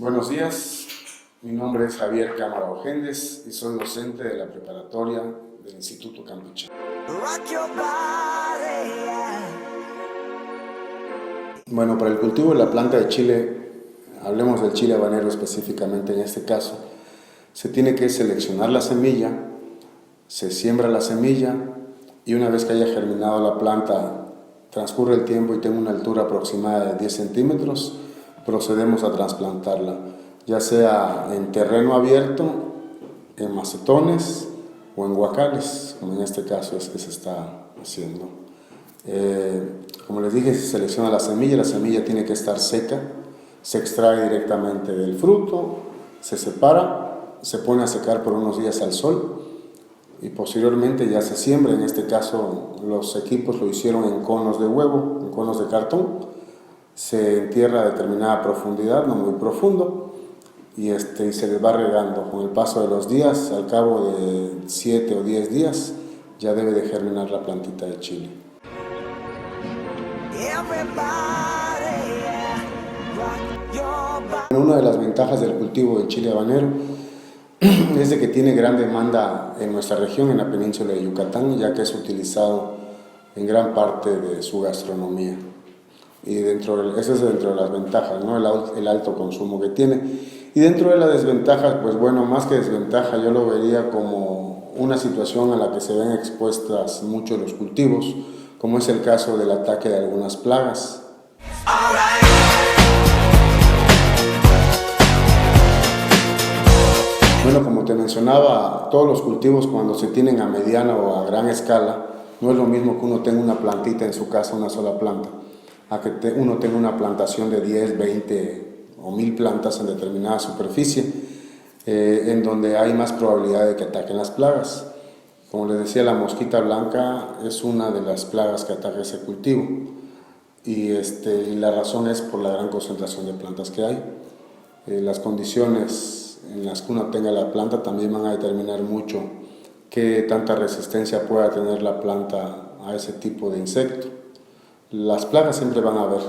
Buenos días, mi nombre es Javier Cámara Ojendes y soy docente de la preparatoria del Instituto Campeche. Bueno, para el cultivo de la planta de chile, hablemos del chile habanero específicamente en este caso, se tiene que seleccionar la semilla, se siembra la semilla y una vez que haya germinado la planta, transcurre el tiempo y tenga una altura aproximada de 10 centímetros, procedemos a trasplantarla, ya sea en terreno abierto, en macetones o en huacales, como en este caso es que se está haciendo. Como les dije, se selecciona la semilla tiene que estar seca, se extrae directamente del fruto, se separa, se pone a secar por unos días al sol y posteriormente ya se siembra. En este caso los equipos lo hicieron en conos de huevo, en conos de cartón. Se entierra a determinada profundidad, no muy profundo, y se les va regando. Con el paso de los días, al cabo de 7 o 10 días, ya debe de germinar la plantita de chile. Una de las ventajas del cultivo del chile habanero es de que tiene gran demanda en nuestra región, en la península de Yucatán, ya que es utilizado en gran parte de su gastronomía. Y eso es dentro de las ventajas, ¿no? El alto consumo que tiene. Y dentro de las desventajas, pues bueno, más que desventaja, yo lo vería como una situación a la que se ven expuestas muchos los cultivos, como es el caso del ataque de algunas plagas. Bueno, como te mencionaba, todos los cultivos cuando se tienen a mediana o a gran escala, no es lo mismo que uno tenga una plantita en su casa, una sola planta, a que uno tenga una plantación de 10, 20 o 1000 plantas en determinada superficie, en donde hay más probabilidad de que ataquen las plagas. Como les decía, la mosquita blanca es una de las plagas que ataca ese cultivo y la razón es por la gran concentración de plantas que hay. Las condiciones en las que uno tenga la planta también van a determinar mucho qué tanta resistencia pueda tener la planta a ese tipo de insecto. Las plagas siempre van a haber,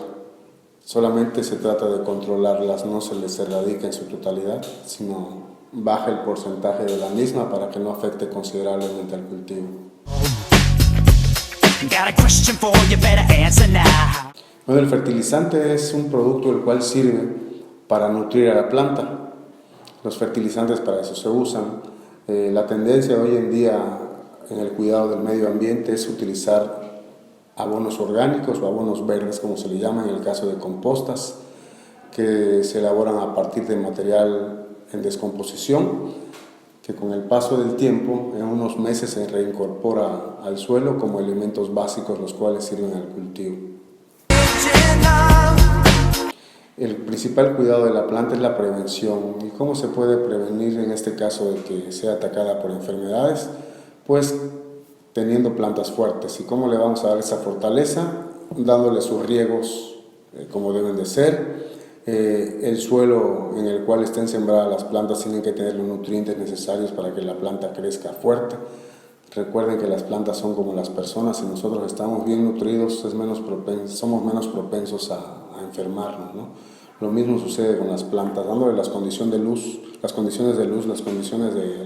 solamente se trata de controlarlas, no se les erradica en su totalidad, sino baja el porcentaje de la misma para que no afecte considerablemente al cultivo. Bueno, el fertilizante es un producto el cual sirve para nutrir a la planta. Los fertilizantes para eso se usan. La tendencia hoy en día en el cuidado del medio ambiente es utilizar abonos orgánicos o abonos verdes, como se le llama en el caso de compostas, que se elaboran a partir de material en descomposición, que con el paso del tiempo, en unos meses se reincorpora al suelo como elementos básicos los cuales sirven al cultivo. El principal cuidado de la planta es la prevención. ¿Y cómo se puede prevenir en este caso de que sea atacada por enfermedades? Pues teniendo plantas fuertes. ¿Y cómo le vamos a dar esa fortaleza? Dándole sus riegos como deben de ser. El suelo en el cual estén sembradas las plantas tienen que tener los nutrientes necesarios para que la planta crezca fuerte. Recuerden que las plantas son como las personas, si nosotros estamos bien nutridos somos menos propensos a enfermarnos, ¿no? Lo mismo sucede con las plantas, dándole las condiciones de luz, las condiciones de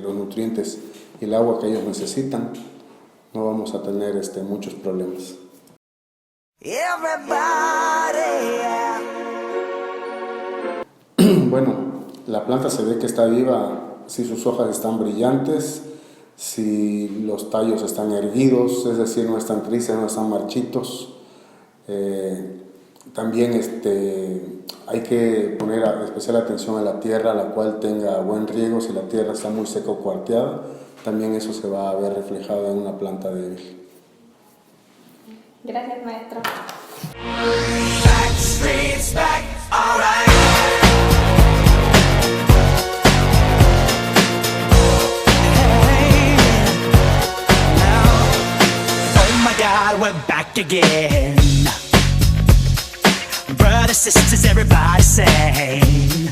los nutrientes y el agua que ellos necesitan, no vamos a tener muchos problemas. Bueno, la planta se ve que está viva si sus hojas están brillantes, si los tallos están erguidos, es decir, no están grises, no están marchitos. También hay que poner especial atención a la tierra, la cual tenga buen riego. Si la tierra está muy seco o cuarteada, también eso se va a ver reflejado en una planta débil. Gracias, maestro. We're back again. Brothers, sisters, everybody sing.